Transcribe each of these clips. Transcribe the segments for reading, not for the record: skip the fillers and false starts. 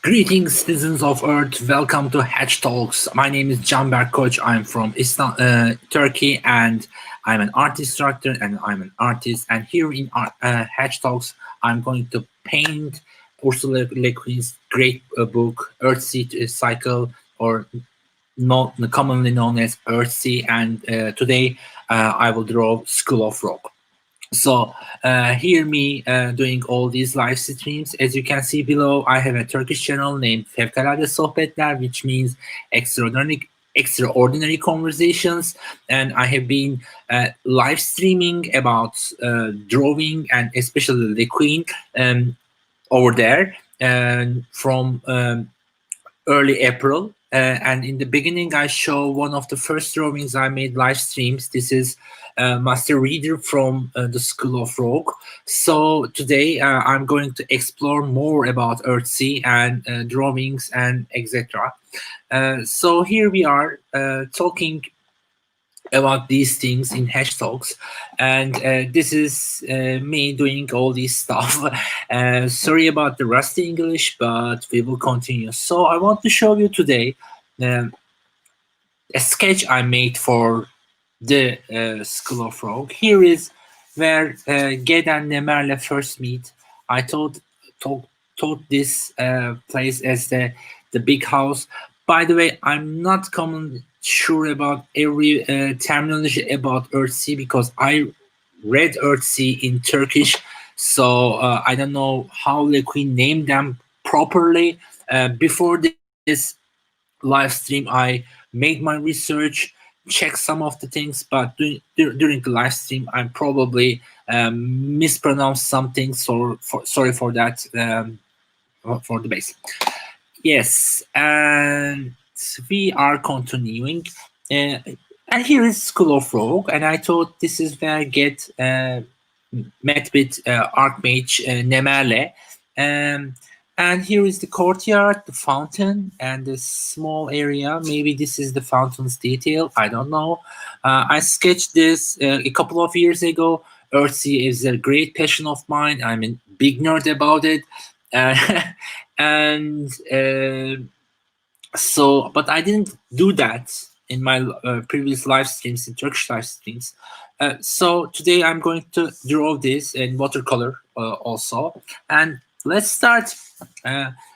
Greetings, citizens of Earth. Welcome to Hatch Talks. My name is Can Berk Koç. I'm from Turkey, and I'm an art instructor and I'm an artist. And here in Hatch Talks, I'm going to paint Ursula K.'s great book, Earthsea Cycle, or commonly known as Earthsea. And today I will draw School of Roke. So hear me doing all these live streams. As you can see below, I have a Turkish channel named Fevkalade Sohbetler, which means extraordinary conversations. And I have been live streaming about drawing and especially LeGuin over there from early April. And in the beginning, I show one of the first drawings I made live streams. This is Master Reader from the School of Roke. So today I'm going to explore more about Earthsea and drawings and etc. So here we are talking about these things in Hash Talks, and this is me doing all this stuff. Sorry about the rusty English, but we will continue. So I want to show you today a sketch I made for the School of Roke. Here is where Ged and Nemer'le first meet. I thought this place as the big house. By the way, I'm not sure about every terminology about Earthsea because I read Earthsea in Turkish, so I don't know how LeGuin named them properly. Before this live stream, I made my research, checked some of the things, but during the live stream, I probably mispronounced something. So sorry for that. For the base. Yes, and we are continuing. And here is School of Roke, and I thought this is where Ged met with Archmage Nemer'le. And here is the courtyard, the fountain, and the small area. Maybe this is the fountain's detail. I don't know. I sketched this a couple of years ago. Earthsea is a great passion of mine. I'm a big nerd about it. So, but I didn't do that in my previous live streams, in Turkish live streams. So today I'm going to draw this in watercolor also. And let's start.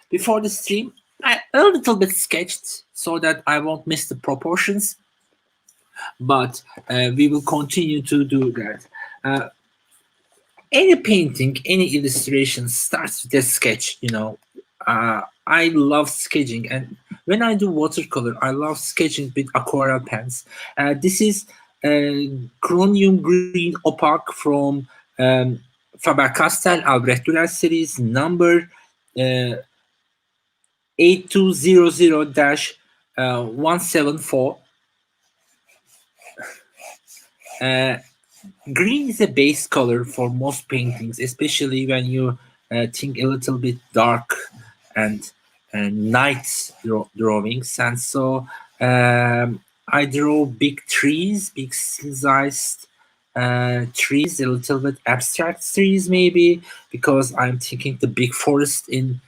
Before the stream, I a little bit sketched so that I won't miss the proportions. But we will continue to do that. Any painting, any illustration starts with a sketch, you know. I love sketching, and when I do watercolor, I love sketching with aquarelle pens. This is chromium green opaque from Faber-Castell Albrecht Dürer series number 8200-174. Green is a base color for most paintings, especially when you think a little bit dark and night drawings. And so I draw big trees, big sized trees, a little bit abstract trees maybe, because I'm thinking the big forest in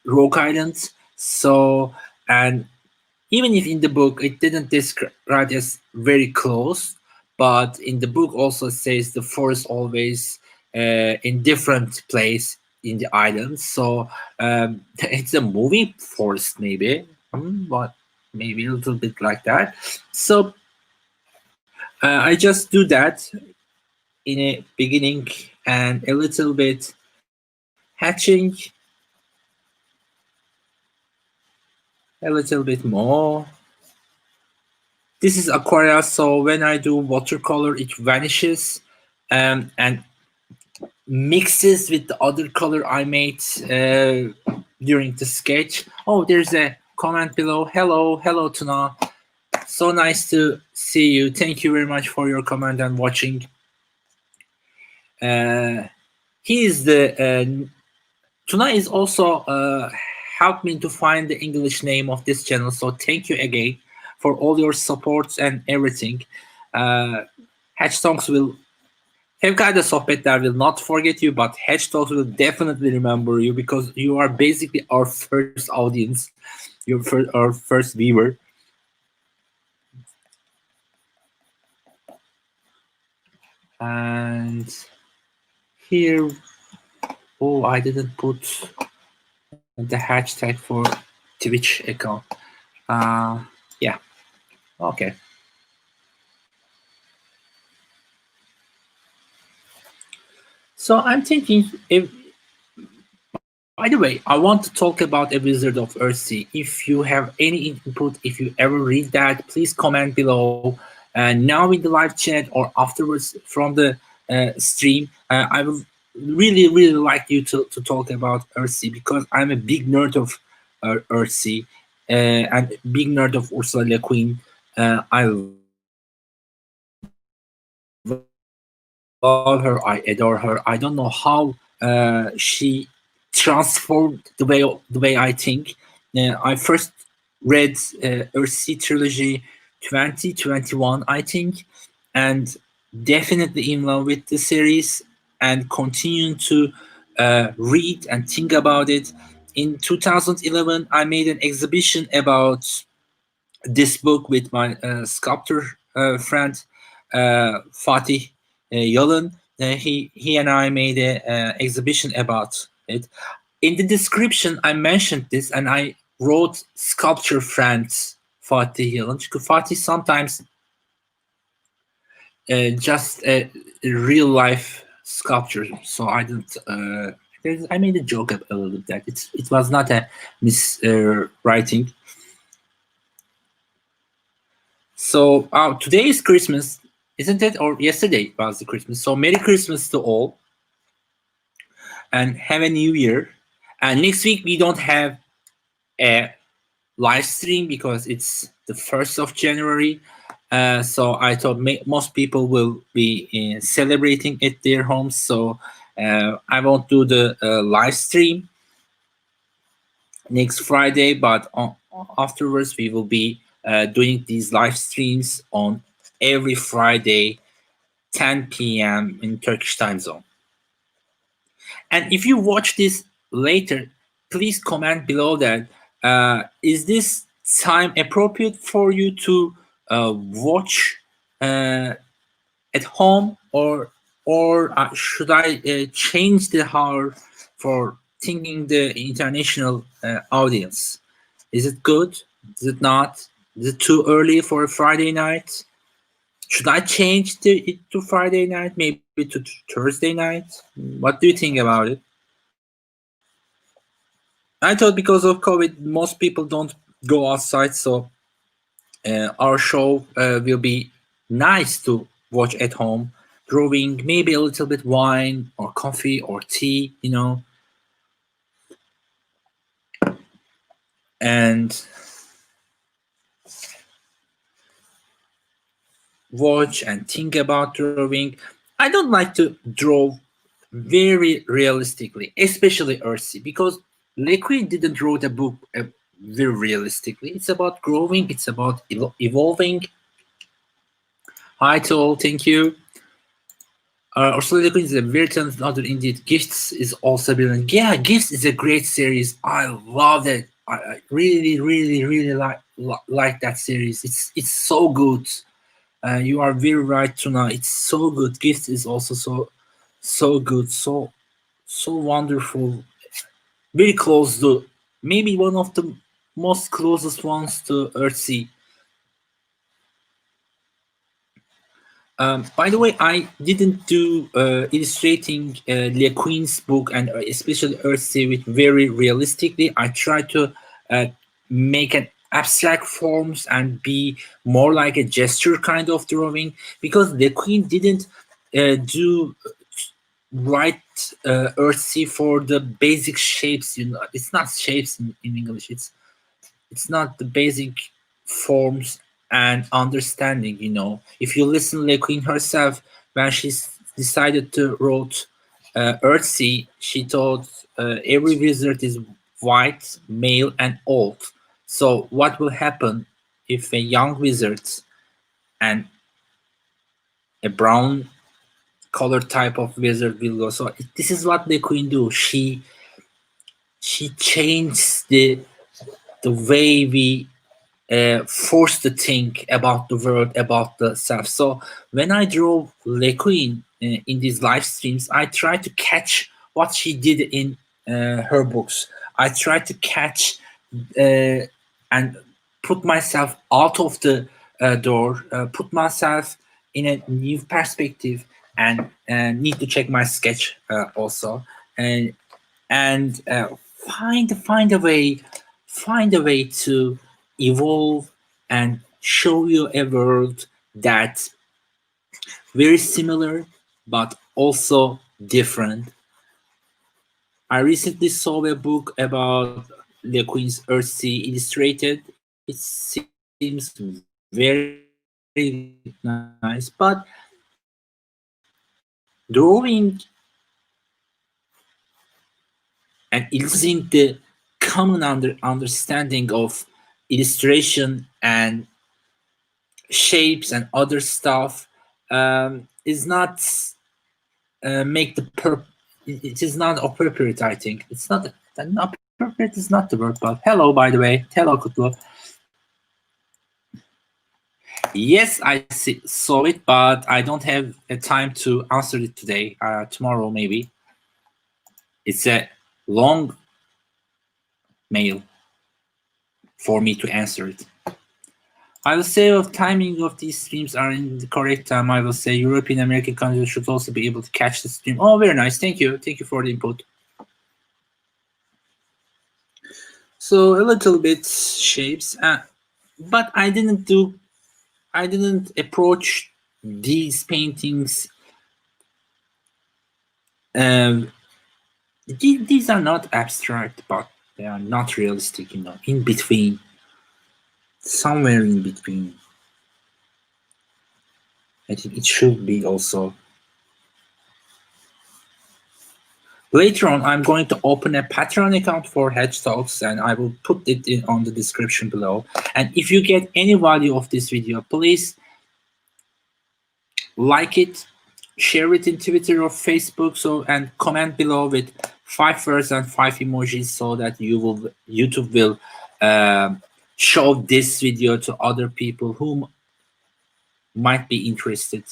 Roke Island. So, and even if in the book it didn't describe as very close, but in the book also says the forest always in different place in the island. So it's a moving forest maybe, but maybe a little bit like that. So I just do that in a beginning and a little bit hatching, a little bit more. This is aquarelle, so when I do watercolor, it vanishes and mixes with the other color I made during the sketch. Oh, there's a comment below. Hello, Tuna. So nice to see you. Thank you very much for your comment and watching. He is the Tuna is also helped me to find the English name of this channel. So thank you again for all your support and everything. Hatch Songs will Fevkalade sohbetler will not forget you, but Hedge Talks will definitely remember you because you are basically our first audience, our first viewer. And here, oh, I didn't put the hashtag for Twitch account. Yeah, okay. So I'm thinking, if, by the way, I want to talk about A Wizard of Earthsea. If you have any input, if you ever read that, please comment below. Now in the live chat or afterwards from the stream, I would really, really like you to talk about Earthsea because I'm a big nerd of Earthsea and big nerd of Ursula K. I love her, I adore her. I don't know how she transformed the way I think. I first read Earthsea trilogy 2021, I think, and definitely in love with the series and continue to read and think about it. In 2011, I made an exhibition about this book with my sculptor friend Fatih Yalın. He and I made an exhibition about it. In the description, I mentioned this and I wrote sculpture friends Fatih Yalın. Because Fatih sometimes just a real life sculpture, so I didn't. I made a joke a little bit that it was not a miswriting. So today is Christmas, isn't it? Or yesterday was the Christmas. So Merry Christmas to all, and have a New Year. And next week we don't have a live stream because it's the 1st of January. So I thought most people will be celebrating at their homes. So I won't do the live stream next Friday, but afterwards we will be doing these live streams on every Friday, 10 p.m. in Turkish time zone. And if you watch this later, please comment below that. Is this time appropriate for you to watch at home, or should I change the hour for thinking the international audience? Is it good? Is it not? Is it too early for a Friday night? Should I change it to Friday night, maybe to Thursday night? What do you think about it? I thought because of COVID, most people don't go outside, so our show will be nice to watch at home, drawing maybe a little bit wine or coffee or tea, and watch and think about drawing. I don't like to draw very realistically, especially Earthsea, because LeGuin didn't wrote a book very realistically. It's about growing, it's about evolving. Hi to all, thank you. Ursula Le Guin is a very talented author indeed. Gifts is also brilliant. Yeah, Gifts is a great series. I love it. I really, really, really like that series. It's so good. You are very right, Tuna. It's so good. Gifts is also so good, so wonderful. Very close to, maybe one of the most closest ones to Earthsea. By the way, I didn't do illustrating LeGuin's book and especially Earthsea with very realistically. I tried to make an abstract forms and be more like a gesture kind of drawing, because LeGuin didn't do write Earthsea for the basic shapes. It's not shapes in English. It's not the basic forms and understanding. If you listen LeGuin herself, when she decided to wrote Earthsea, she thought every wizard is white, male, and old. So what will happen if a young wizard and a brown color type of wizard will go. So this is what LeGuin do. She changed the way we forced to think about the world, about the self. So when I draw LeGuin in these live streams, I try to catch what she did in her books. I try to catch and put myself out of the door, put myself in a new perspective, and need to check my sketch also, and find a way to evolve and show you a world that's very similar but also different. I recently saw a book about LeGuin's Earthsea illustrated. It seems very nice, but drawing and using the common understanding of illustration and shapes and other stuff is not make the it is not appropriate. I think it's not appropriate is not the word, but hello, by the way, hello Kutlu. Yes, I saw it, but I don't have a time to answer it today. Tomorrow maybe. It's a long mail for me to answer it. I will say of timing of these streams are in the correct time. I will say European American countries should also be able to catch the stream. Oh, very nice. Thank you. Thank you for the input. So a little bit shapes, but I didn't approach these paintings. These are not abstract, but they are not realistic, in between. Somewhere in between. I think it should be also. Later on, I'm going to open a Patreon account for Hedge Talks, and I will put it on the description below. And if you get any value of this video, please like it, share it in Twitter or Facebook, and comment below with 5 words and 5 emojis so that YouTube will show this video to other people who might be interested,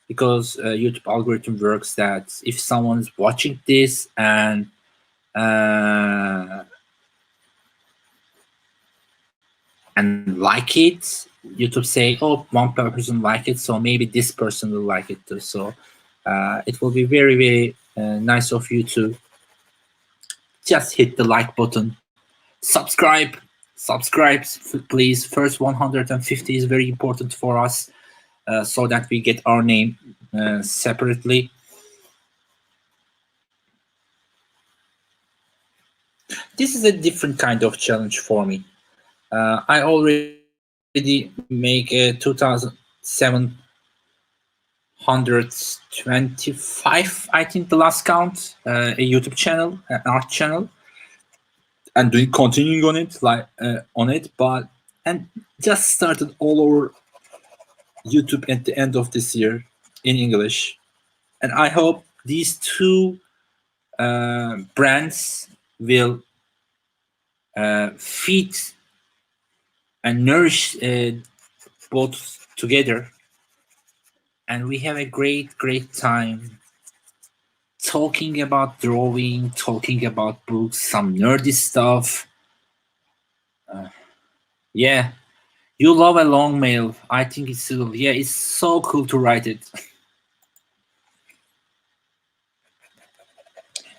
because YouTube algorithm works that if someone's watching this and like it, YouTube say, oh, one person like it, so maybe this person will like it too. So it will be very, very nice of you to just hit the like button, subscribe, please. First 150 is very important for us, so that we get our name separately. This is a different kind of challenge for me. I already make a 2,725, I think the last count, a YouTube channel, an art channel, and continuing on it, but just started all over YouTube at the end of this year in English, and I hope these two brands will feed and nourish both together, and we have a great time talking about drawing, talking about books, some nerdy stuff. Yeah, you love a long mail. I think it's it's so cool to write it.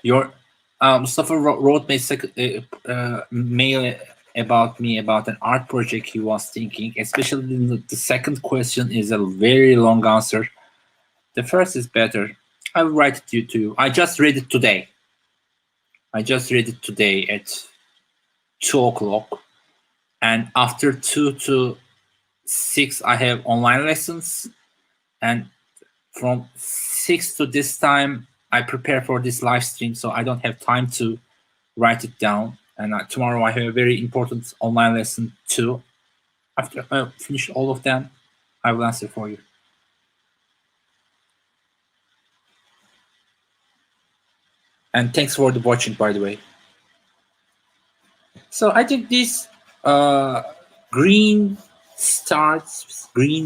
Your Mustafa wrote me mail about me about an art project he was thinking. Especially the second question is a very long answer. The first is better. I will write it to you. I just read it today. at 2 o'clock, and after 2 to 6 I have online lessons, and from 6 to this time I prepare for this live stream, so I don't have time to write it down. And tomorrow I have a very important online lesson too. After I finish all of them, I will answer for you. And thanks for the watching, by the way. So I think this green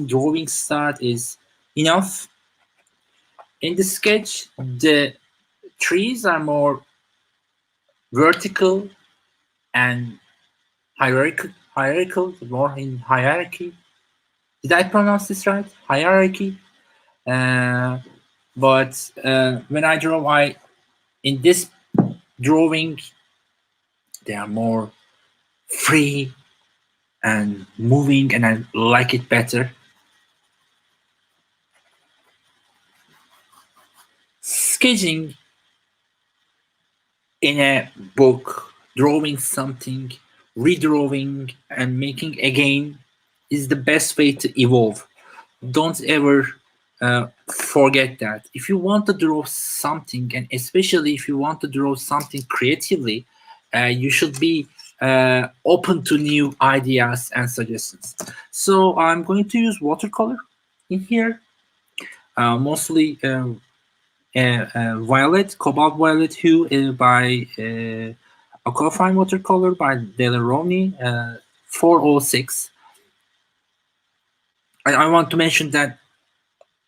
drawing start is enough. In the sketch, the trees are more vertical and hierarchical, more in hierarchy. Did I pronounce this right? Hierarchy. But when I draw, in this drawing, they are more free and moving, and I like it better. Sketching in a book, drawing something, redrawing, and making again is the best way to evolve. Don't ever forget that. If you want to draw something, and especially if you want to draw something creatively, you should be open to new ideas and suggestions. So I'm going to use watercolor in here, mostly violet, cobalt violet hue by Aquafine watercolor by Delaroni 406. I want to mention that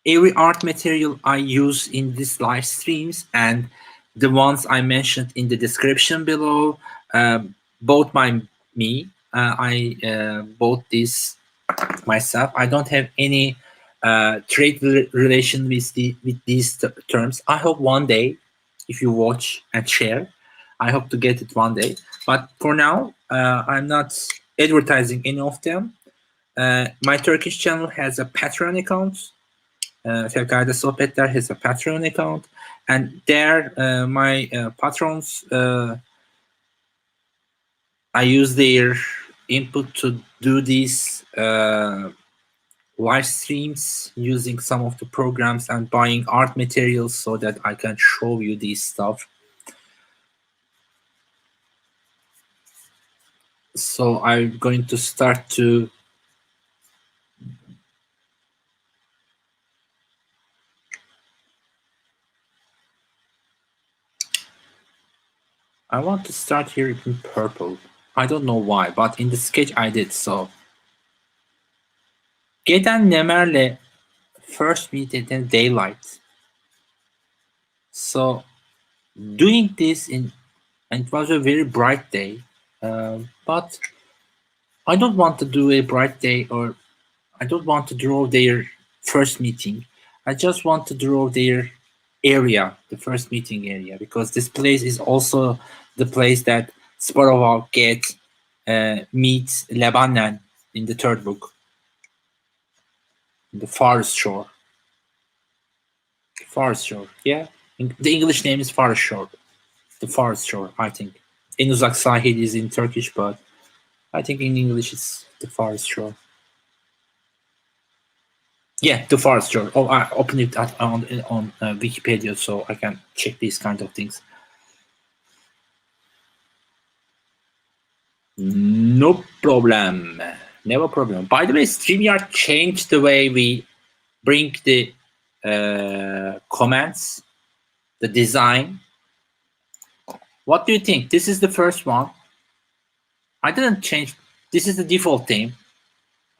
every art material I use in these live streams and the ones I mentioned in the description below, bought by me. I bought this myself. I don't have any trade relation with these terms. I hope one day, if you watch and share, I hope to get it one day. But for now, I'm not advertising any of them. My Turkish channel has a Patreon account. Fevkalade Sohbetler has a Patreon account, and there my patrons, I use their input to do these live streams using some of the programs and buying art materials so that I can show you this stuff. So I'm going to start to I want to start here in purple. I don't know why, but in the sketch I did so. Geden Nemer'le first meet in daylight. So doing this and it was a very bright day, but I don't want to do a bright day, or I don't want to draw their first meeting. I just want to draw their area, the first meeting area, because this place is also the place that Sparoval meets Lebanon in the third book, the Forest Shore. Forest Shore, yeah. The English name is Forest Shore. The Forest Shore, I think. En Uzak Sahil is in Turkish, but I think in English it's the Forest Shore. Yeah, the Forest Shore. Oh, I opened it on Wikipedia so I can check these kind of things. No problem. Never problem. By the way, StreamYard changed the way we bring the comments, the design. What do you think? This is the first one. I didn't change. This is the default theme.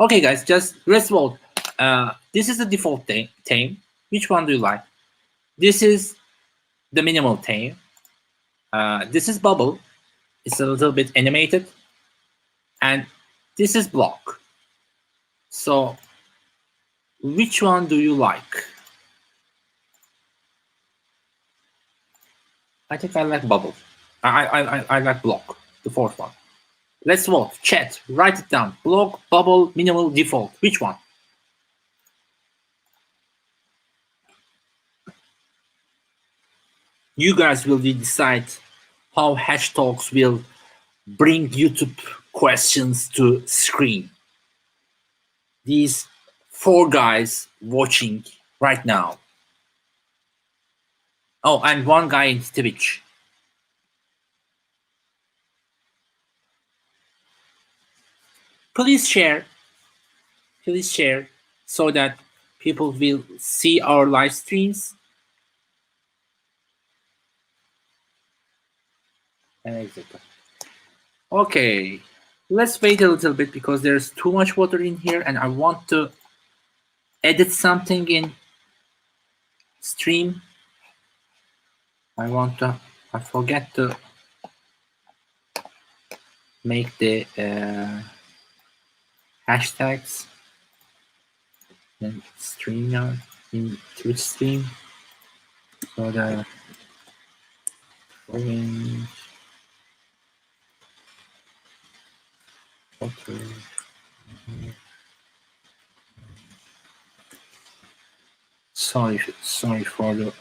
Okay, guys, just let's vote. This is the default theme. Which one do you like? This is the minimal theme. This is bubble. It's a little bit animated. And this is block. So which one do you like? I think I like bubble. I like block, the fourth one. Let's vote. Chat, write it down. Block, bubble, minimal, default. Which one? You guys will decide how hashtags will bring YouTube questions to screen. These 4 guys watching right now. Oh, and 1 guy in Twitch. Please share so that people will see our live streams. Exactly. Okay, let's wait a little bit because there's too much water in here and I want to edit something in stream. I forget to make the hashtags in StreamYard, in Twitch stream. So the orange water. Sorry for the.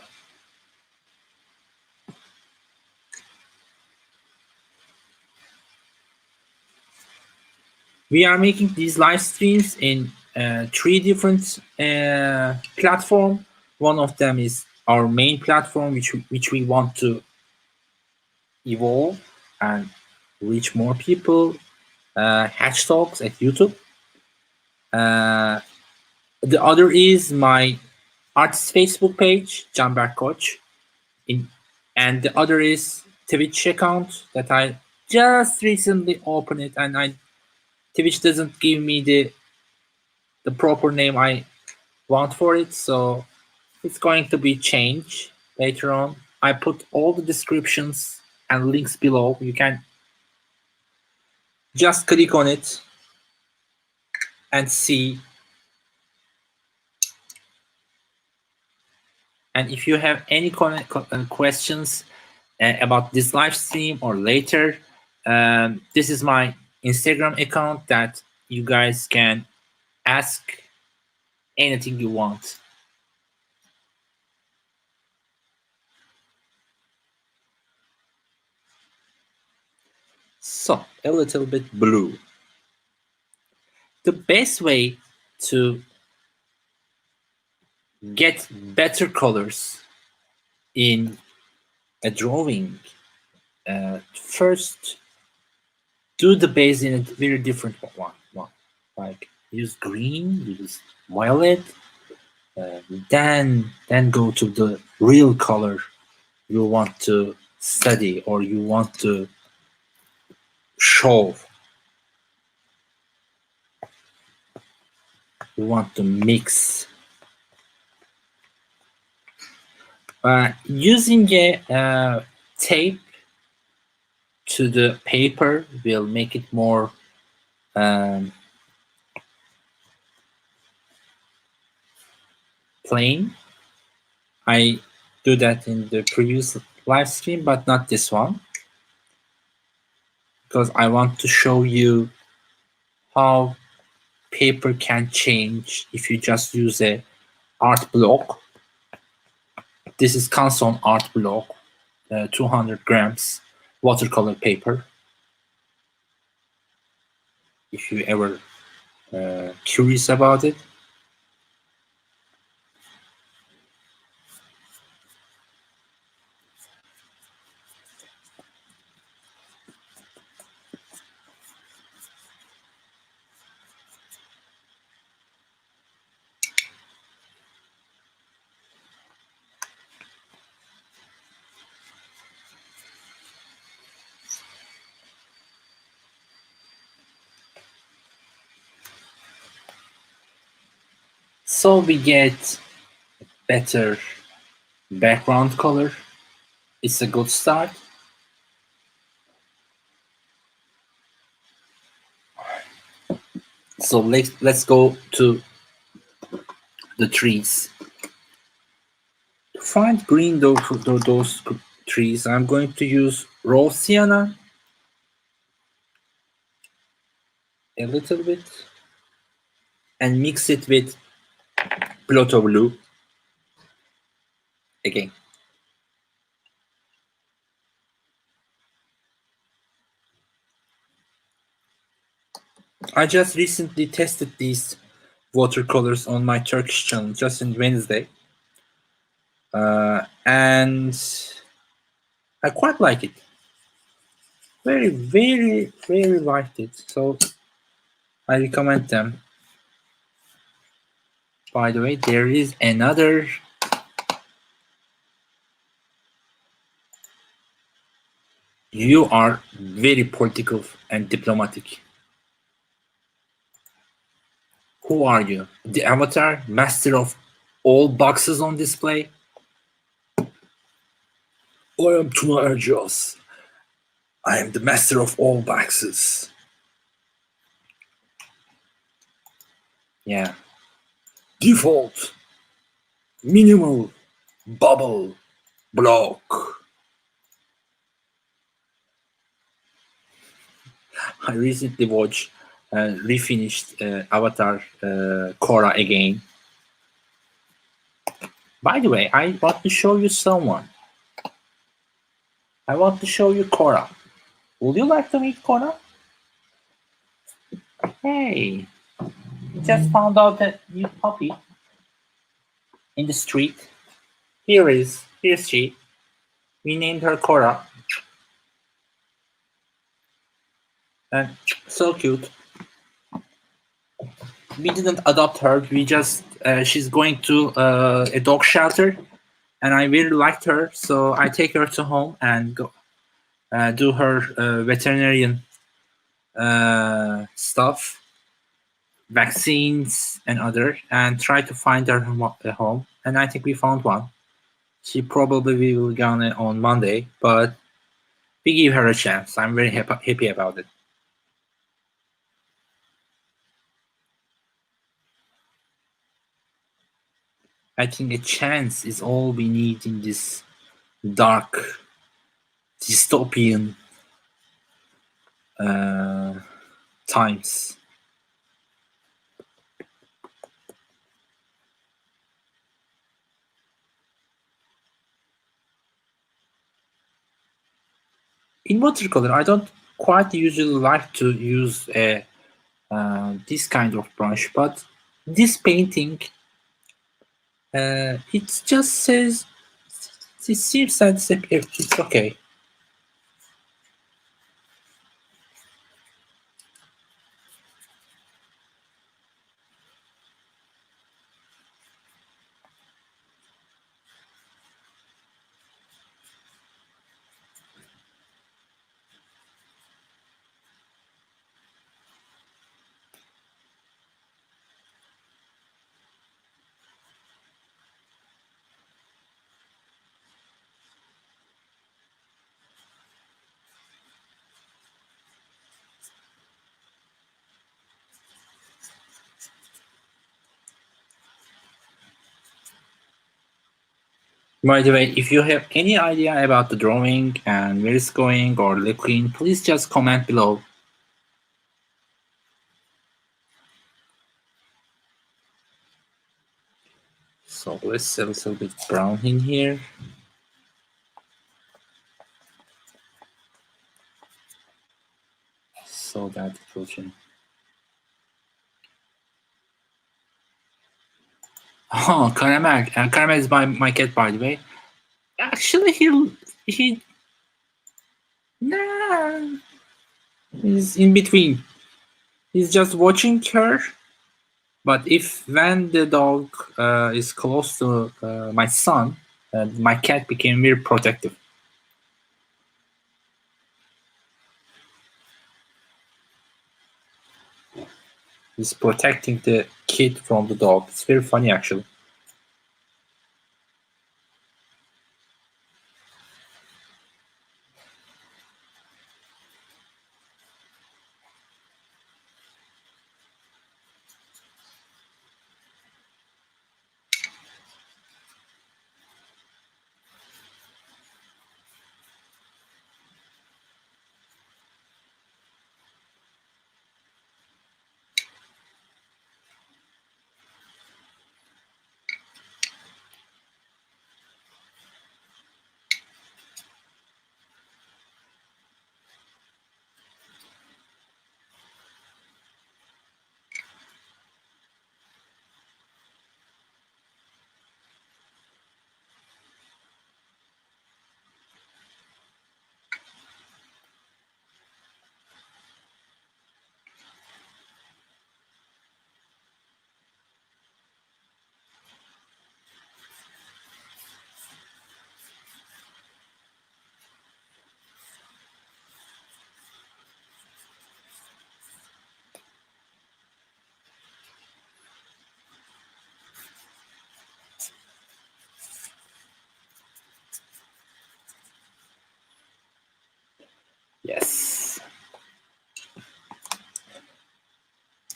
We are making these live streams in 3 different platforms. One of them is our main platform, which we want to evolve and reach more people. Hatch Talks at YouTube. The other is my artist Facebook page, Can Berk Koç. And the other is Twitch account that I just recently opened it, and Twitch doesn't give me the proper name I want for it, so it's going to be changed later on. I put all the descriptions and links below. You can just click on it and see. And if you have any questions about this live stream or later, this is my Instagram account that you guys can ask anything you want. So, a little bit blue. The best way to get better colors in a drawing, first do the base in a very different one. Like use green, use violet, then go to the real color you want to study or you want to show. You want to mix. Using a tape to the paper will make it more plain. I do that in the previous live stream, but not this one, because I want to show you how paper can change if you just use a art block. This is Canson art block, 200 grams watercolor paper. If you ever curious about it. So we get better background color. It's a good start. So let's go to the trees. To find green those trees, I'm going to use raw sienna a little bit and mix it with Plotho blue again. I just recently tested these watercolors on my Turkish channel just on Wednesday, and I quite like it. Very, very, very liked it. So I recommend them. By the way, there is another You are very political and diplomatic. Who are you? The avatar, master of all boxes on display? I am Tuna Erciyes. I am the master of all boxes. Yeah. Default. Minimal. Bubble. Block. I recently watched refinished Avatar Korra again. By the way, I want to show you someone. I want to show you Korra. Would you like to meet Korra? Hey, just found out a new puppy in the street. Here's she. We named her Korra. And so cute. We didn't adopt her. We just she's going to a dog shelter, and I really liked her, so I take her to home and go do her veterinarian stuff, vaccines and other, and try to find her a home. And I think we found one. She probably will be gone on Monday, but we give her a chance. I'm very happy about it. I think a chance is all we need in this dark, dystopian times. In watercolor, I don't quite usually like to use this kind of brush, but this painting, it just says it seems that it's okay. By the way, if you have any idea about the drawing and where it's going or LeGuin, please just comment below. So let's a little bit brown in here. So that it will change. Oh, Caramel. Caramel is my cat, by the way. Actually, he nah, he's in between. He's just watching her. But if when the dog is close to my son, my cat became very protective. He's protecting the kid from the dog. It's very funny, actually.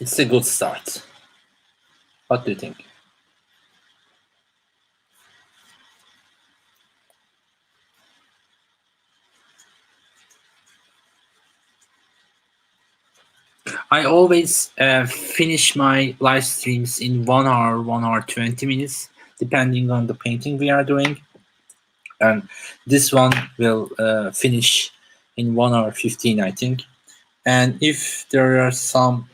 It's a good start. What do you think? I always finish my live streams in 1 hour, 1 hour 20 minutes, depending on the painting we are doing. And this one will finish in 1 hour 15, I think. And if there are some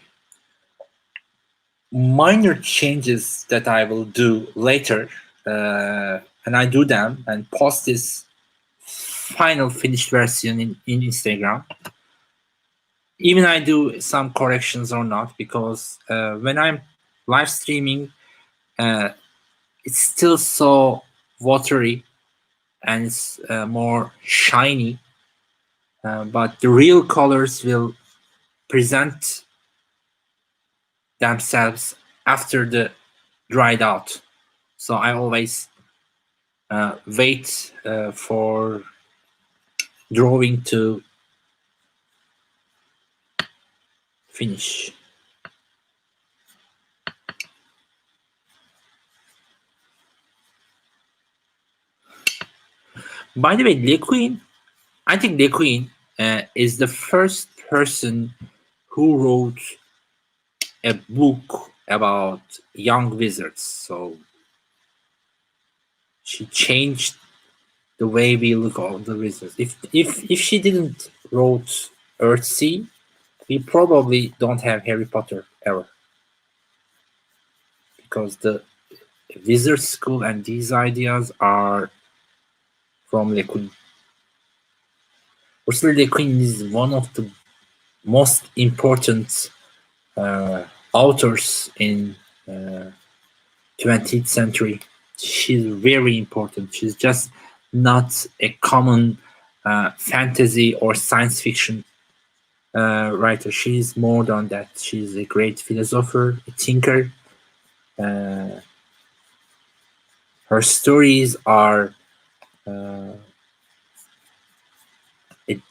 minor changes that I will do later, and I do them and post this final finished version in Instagram, even I do some corrections or not, because when I'm live streaming, it's still so watery and it's more shiny, but the real colors will present themselves after the dried out. So I always wait for drawing to finish. By the way, LeGuin, I think LeGuin is the first person who wrote a book about young wizards. So she changed the way we look at the wizards. If she didn't wrote Earthsea, we probably don't have Harry Potter ever, because the wizard school and these ideas are from LeGuin. Ursula K is one of the most important authors in 20th century. She's very important. She's just not a common fantasy or science fiction writer. She's more than that. She's a great philosopher, a thinker. Her stories are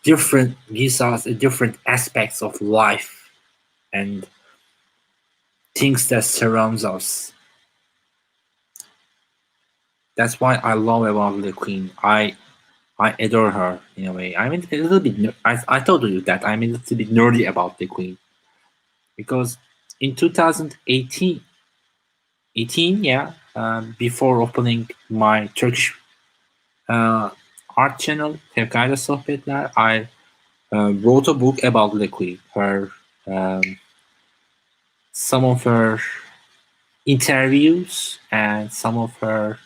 gives us a different aspects of life and things that surrounds us. That's why I love about LeGuin. I adore her in a way. I'm a little bit. I told you that I'm a little bit nerdy about LeGuin, because in 2018, before opening my Turkish art channel, Fevkalade Sohbetler, I wrote a book about LeGuin. Her some of her interviews and some of her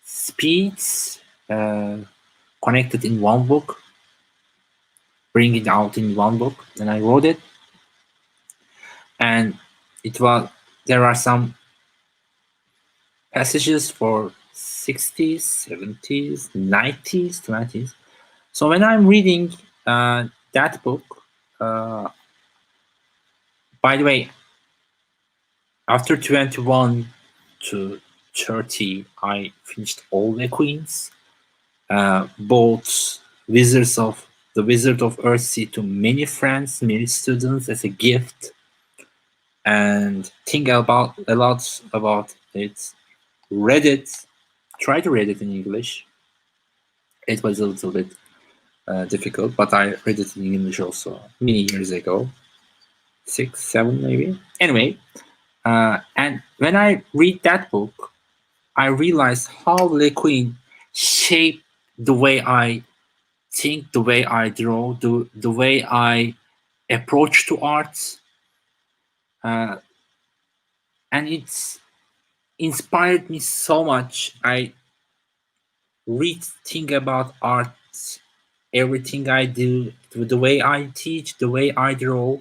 speeches connected in one book, bring it out in one book, and I wrote it. And there are some passages for 60s, 70s, 90s, 20s. So when I'm reading that book, by the way, after 21 to 30, I finished all the queens, both the Wizard of Earthsea to many friends, many students as a gift, and think a lot about it. Read it, try to read it in English. It was a little bit difficult, but I read it in English also many years ago, 6, 7 maybe. Anyway, and when I read that book, I realized how LeGuin shaped the way I think, the way I draw, the way I approach to art, and it's inspired me so much. I rethink about art, everything I do, the way I teach, the way I draw,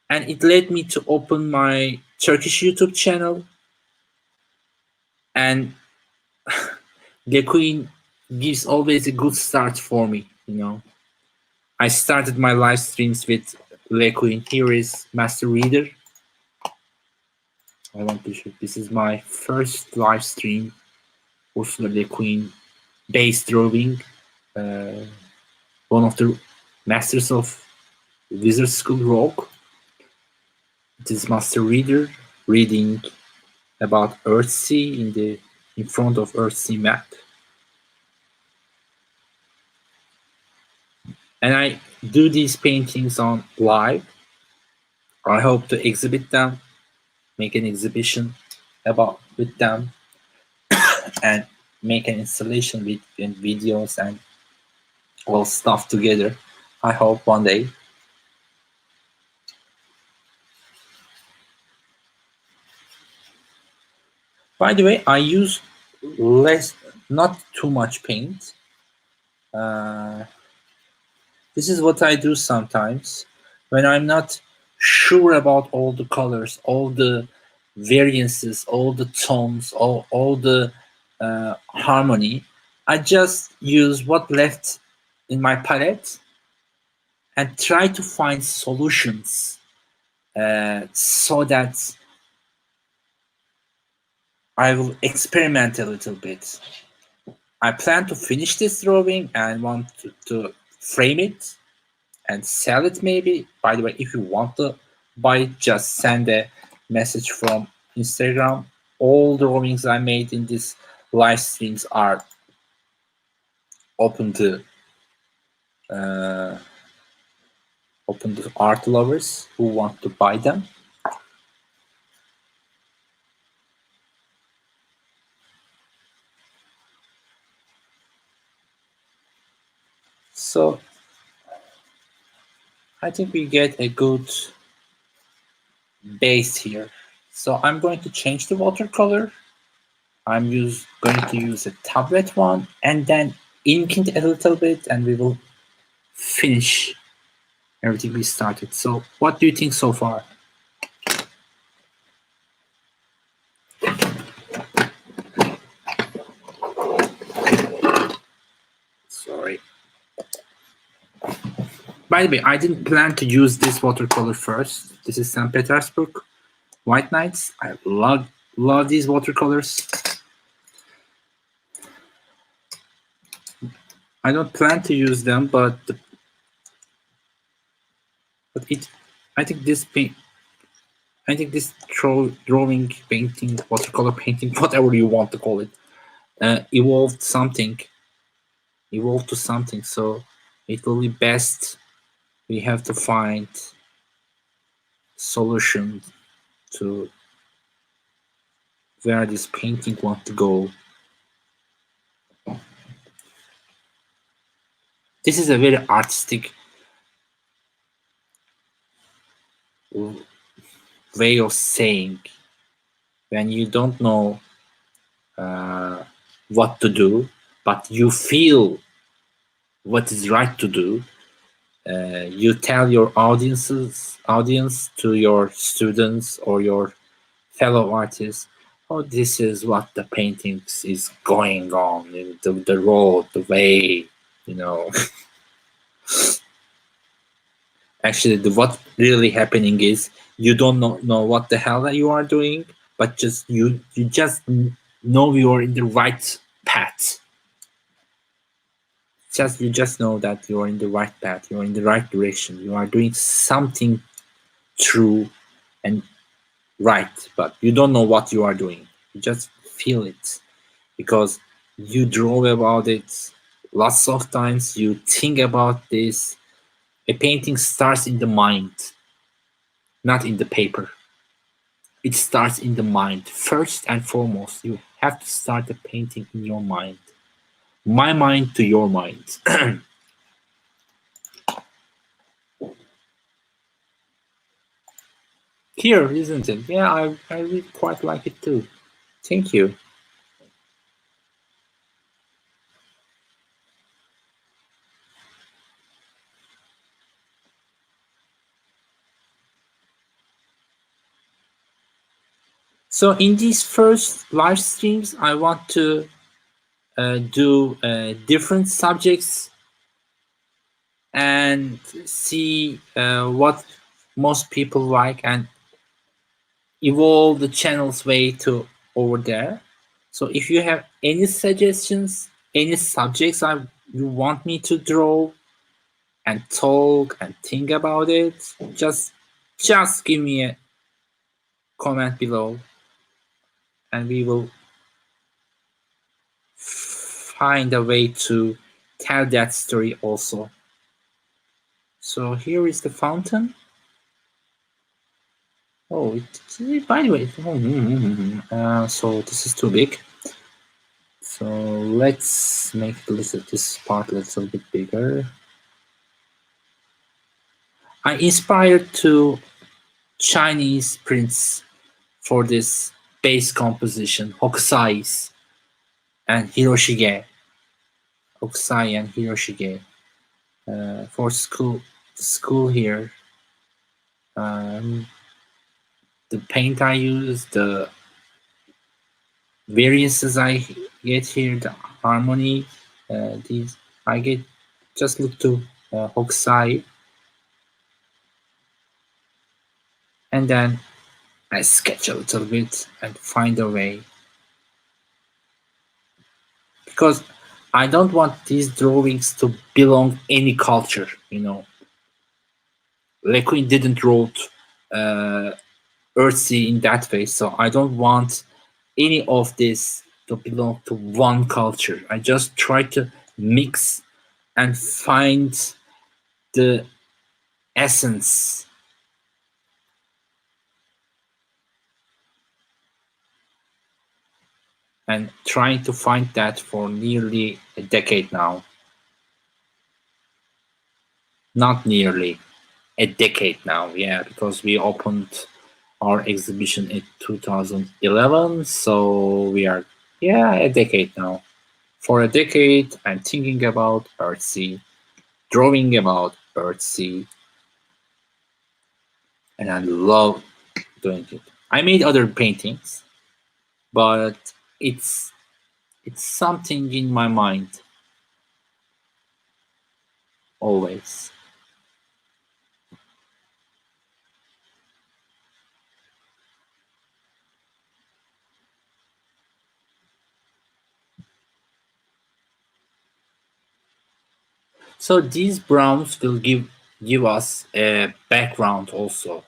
and it led me to open my Turkish YouTube channel. And LeGuin gives always a good start for me, I started my live streams with LeGuin. Here is Master Reader. I want to show. This is my first live stream. Ursula LeGuin base drawing. One of the masters of Wizard School Roke. It is Master Reader reading about Earthsea in front of Earthsea map. And I do these paintings on live. I hope to exhibit them, make an exhibition with them, and make an installation with videos and all stuff together. I hope one day. By the way, I use not too much paint. This is what I do sometimes when I'm not sure about all the colors, all the variances, all the tones, all the harmony. I just use what left in my palette and try to find solutions so that I will experiment a little bit. I plan to finish this drawing and want to frame it and sell it maybe. By the way, if you want to buy it, just send a message from Instagram. All drawings I made in this live streams are open to art lovers who want to buy them. So I think we get a good base here. So I'm going to change the watercolor. I'm going to use a tablet one and then ink it a little bit, and we will finish everything we started. So what do you think so far? Sorry. By the way, I didn't plan to use this watercolor first. This is St. Petersburg White Nights. I love these watercolors. I don't plan to use them, but I think this drawing, painting, watercolor painting, whatever you want to call it, evolved to something. So it will be best. We have to find solution to where this painting wants to go. This is a very artistic way of saying when you don't know what to do, but you feel what is right to do. You tell your audience, to your students or your fellow artists, oh, this is what the paintings is going on, the road, the way, Actually, what really happening is you don't know what the hell that you are doing, but you just know you are in the right path. You just know that you are in the right path, you are in the right direction, you are doing something true and right, but you don't know what you are doing. You just feel it because you draw about it lots of times, you think about this. A painting starts in the mind, not in the paper. It starts in the mind. First and foremost, you have to start the painting in your mind. My mind to your mind. Here, isn't it? Yeah, I really quite like it too. Thank you. So in these first live streams, I want to do different subjects and see what most people like and evolve the channel's way to over there. So if you have any suggestions, any subjects you want me to draw and talk and think about it, just give me comment below, and we will find a way to tell that story also. So here is the fountain. Oh, by the way, so this is too big. So let's make this part a little bit bigger. I inspired to Chinese prints for this base composition, Hokusai and Hiroshige. Hokusai and Hiroshige. For school here. The paint I use, the variances I get here, the harmony, these I get. Just look to Hokusai, and then I sketch a little bit and find a way, because I don't want these drawings to belong any culture. LeGuin didn't wrote Earthsea in that way, so I don't want any of this to belong to one culture. I just try to mix and find the essence. And trying to find that for nearly a decade now. Not nearly, a decade now, yeah, because we opened our exhibition in 2011, so we are, a decade now. For a decade, I'm thinking about Earthsea, drawing about Earthsea, and I love doing it. I made other paintings, but it's something in my mind always. So these browns will give us a background also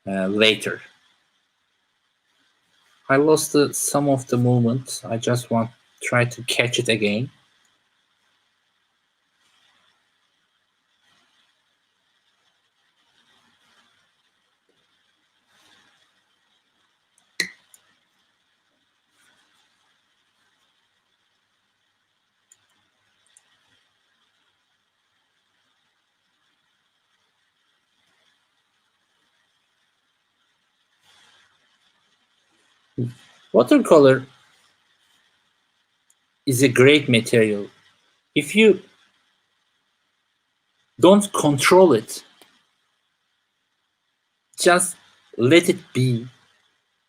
later. I lost some of the movement. I just want to try to catch it again. Watercolor is a great material. If you don't control it, just let it be.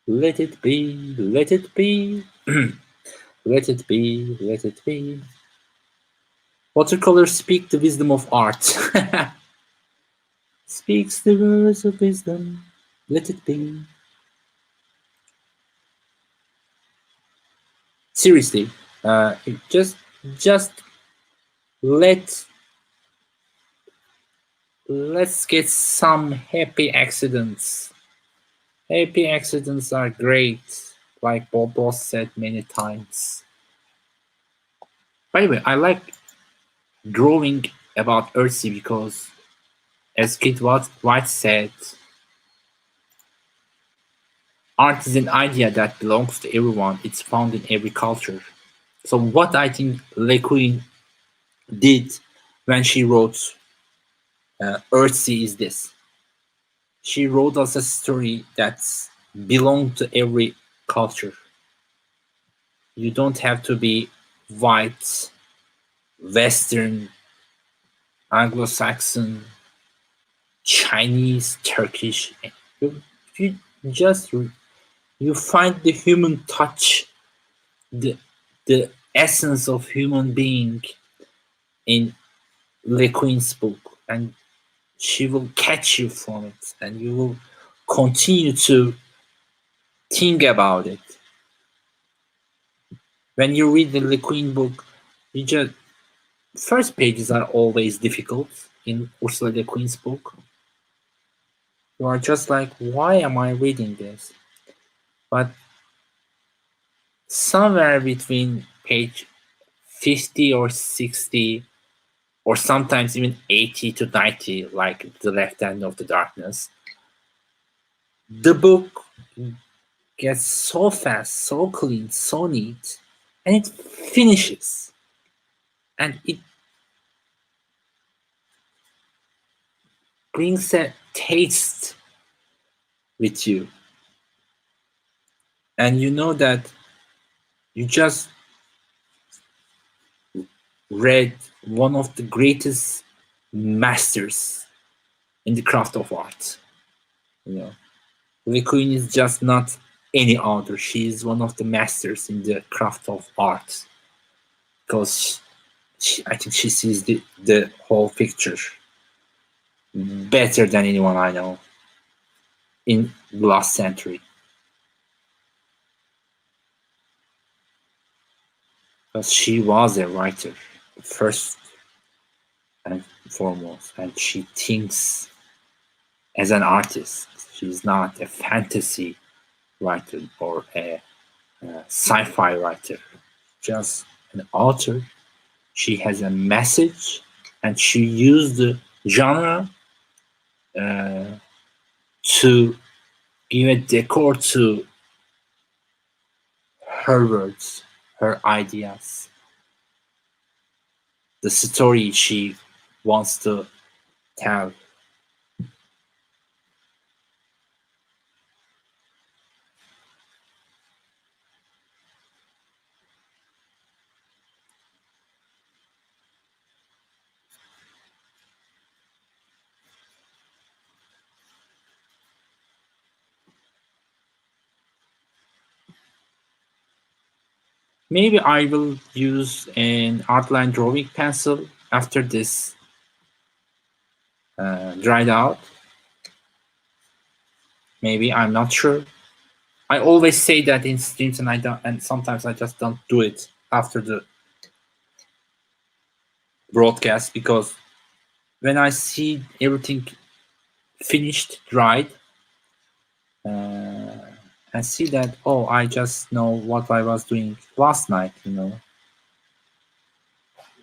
Let it be, let it be. Let it be, let it be. Watercolor speak the wisdom of art. Speaks the words of wisdom. Let it be. Seriously, just let's get some happy accidents. Happy accidents are great, like Bobo said many times. By the way, I like drawing about Earthsea because, as Kit White said, art is an idea that belongs to everyone. It's found in every culture. So what I think LeGuin did when she wrote Earthsea is this. She wrote us a story that's belonged to every culture. You don't have to be white, Western, Anglo-Saxon, Chinese, Turkish. You just you find the human touch, the essence of human being in LeGuin's book, and she will catch you from it, and you will continue to think about it. When you read the LeGuin book, you just first pages are always difficult in Ursula Le Guin's book. You are just like, why am I reading this? But somewhere between page 50 or 60, or sometimes even 80 to 90, like The Left Hand of the Darkness, the book gets so fast, so clean, so neat, and it finishes. And it brings a taste with you. And you know that you just read one of the greatest masters in the craft of art. You know, LeGuin is just not any author. She is one of the masters in the craft of art because I think she sees the whole picture better than anyone I know in the last century. Because she was a writer, first and foremost, and she thinks as an artist. She's not a fantasy writer or a sci-fi writer, just an author. She has a message, and she used the genre uh, to give a decor to her words, her ideas, the story she wants to tell. Maybe I will use an outline drawing pencil after this dried out. Maybe, I'm not sure. I always say that in streams, and I don't, and sometimes I just don't do it after the broadcast, because when I see everything finished, dried, and see that, oh, I just know what I was doing last night.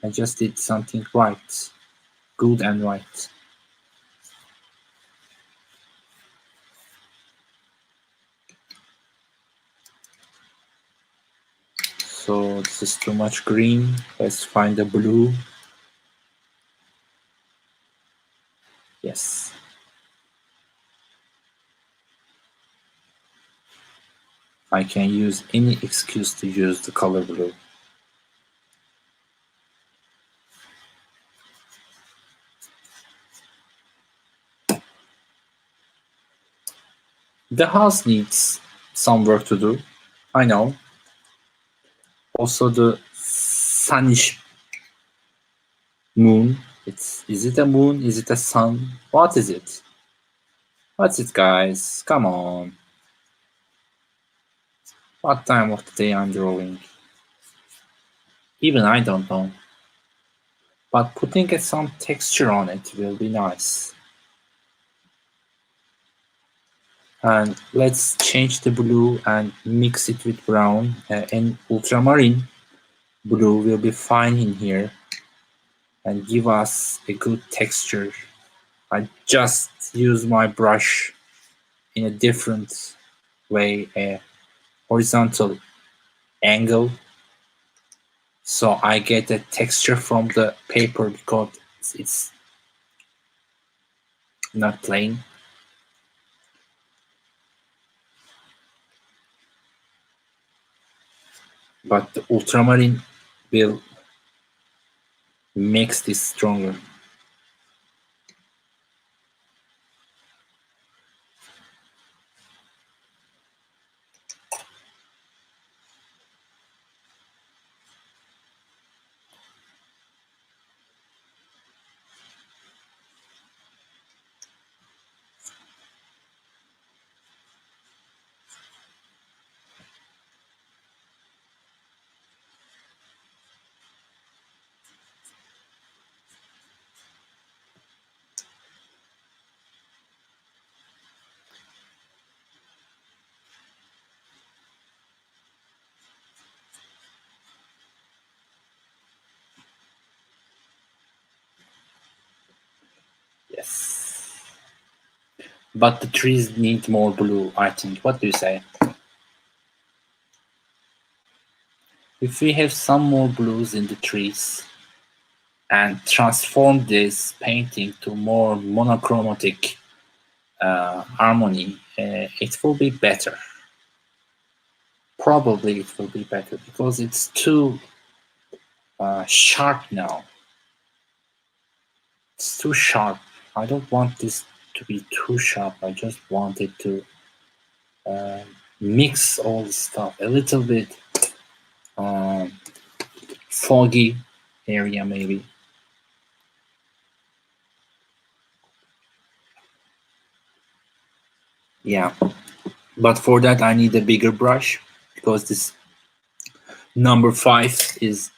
I just did something right, good and right. So this is too much green. Let's find the blue. Yes. I can use any excuse to use the color blue. The house needs some work to do. I know. Also the sunnish moon. Is it a moon? Is it a sun? What is it? What's it, guys? Come on. What time of the day I'm drawing? Even I don't know. But putting some texture on it will be nice. And let's change the blue and mix it with brown. And ultramarine blue will be fine in here and give us a good texture. I just use my brush in a different way, a horizontal angle, so I get a texture from the paper because it's not plain. But the ultramarine will makes this stronger. but the trees need more blue, I think. What do you say? If we have some more blues in the trees and transform this painting to more monochromatic harmony, it will be better. Probably it will be better because it's too sharp now. It's too sharp. I don't want this to be too sharp. I just want it to mix all the stuff a little bit foggy area maybe. Yeah, but for that I need a bigger brush because this number 5 is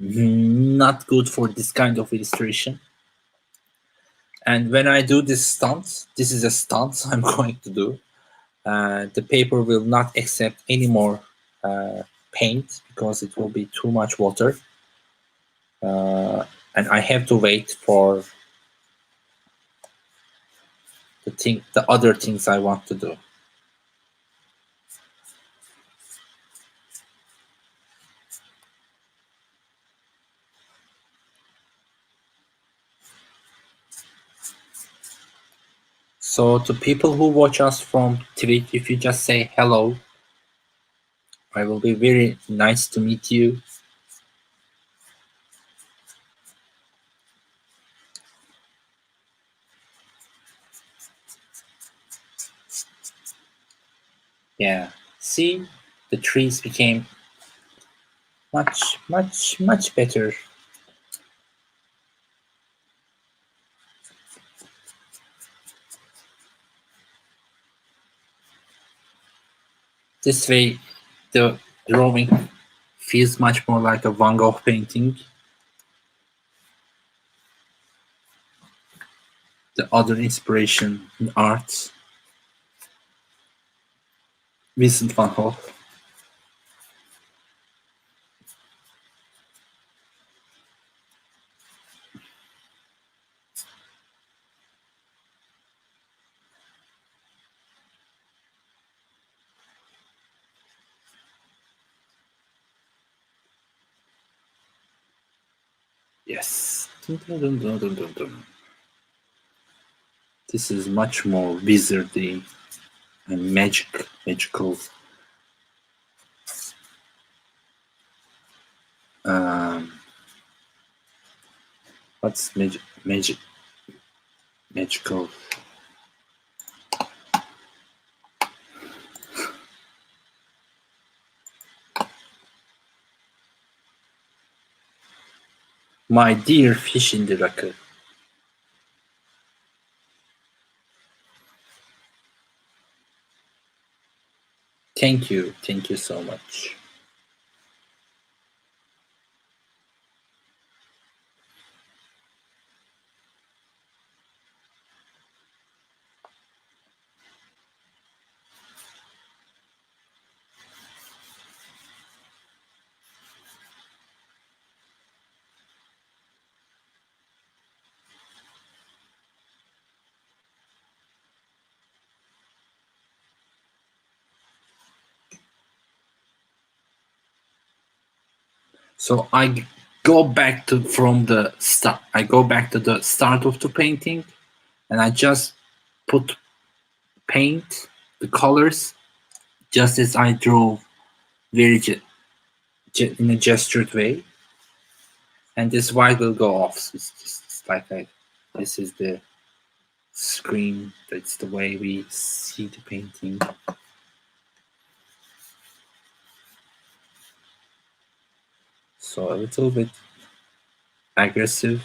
not good for this kind of illustration. And when I do this stunt, this is a stunt I'm going to do. The paper will not accept any more paint because it will be too much water. And I have to wait for the other things I want to do. So to people who watch us from Twitch, if you just say hello, I will be very nice to meet you. Yeah, see, the trees became much, much, much better. This way, the drawing feels much more like a Van Gogh painting. The other inspiration in art, Vincent van Gogh. Yes. This is much more wizardy and magical. What's magical? My dear fish in the rocket. Thank you so much. So I go back to the start. I go back to the start of the painting, and I just put paint, the colors, just as I draw, very in a gestured way, and this white will go off. So it's just like this is the screen. That's the way we see the painting. So a little bit aggressive.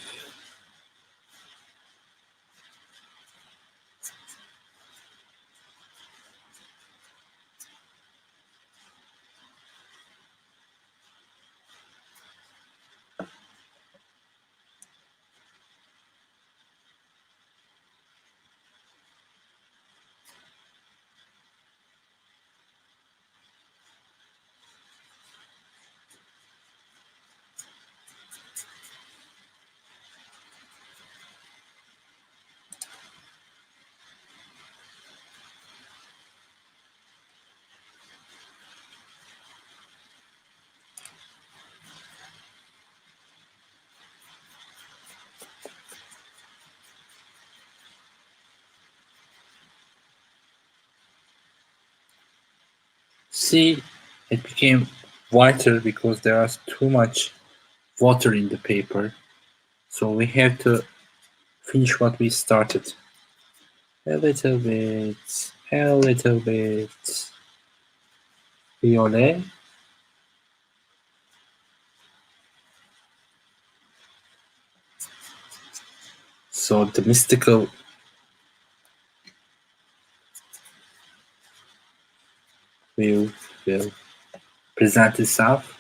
See, it became whiter because there is too much water in the paper. So we have to finish what we started. A little bit, a little bit. Violet. So the mystical view will present itself.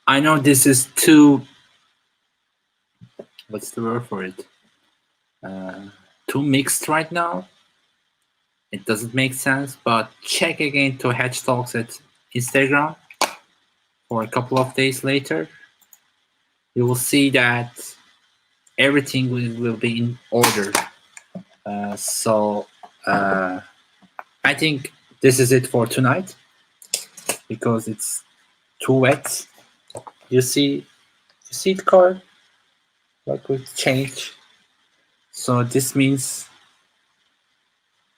I know this is too, what's the word for it? Too mixed right now. It doesn't make sense, but check again to Hatch Talks at Instagram for a couple of days later. You will see that everything will be in order. So I think this is it for tonight because it's too wet. You see the color? Like we change. So this means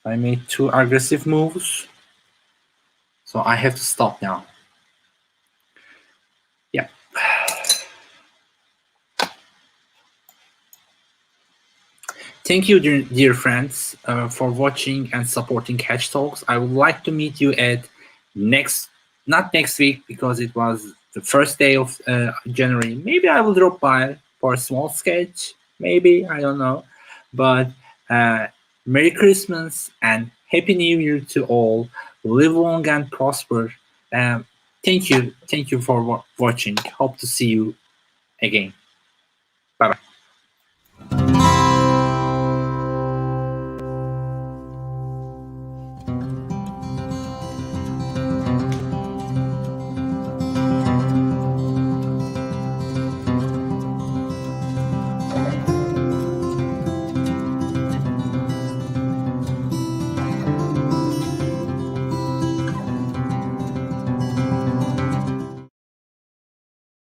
I made 2 aggressive moves. So I have to stop now. Yeah. Thank you, dear friends, for watching and supporting Catch Talks. I would like to meet you at not next week because it was the first day of January. Maybe I will drop by for a small sketch. Maybe, I don't know. But Merry Christmas and Happy New Year to all. Live long and prosper. Thank you for watching. Hope to see you again. Bye bye.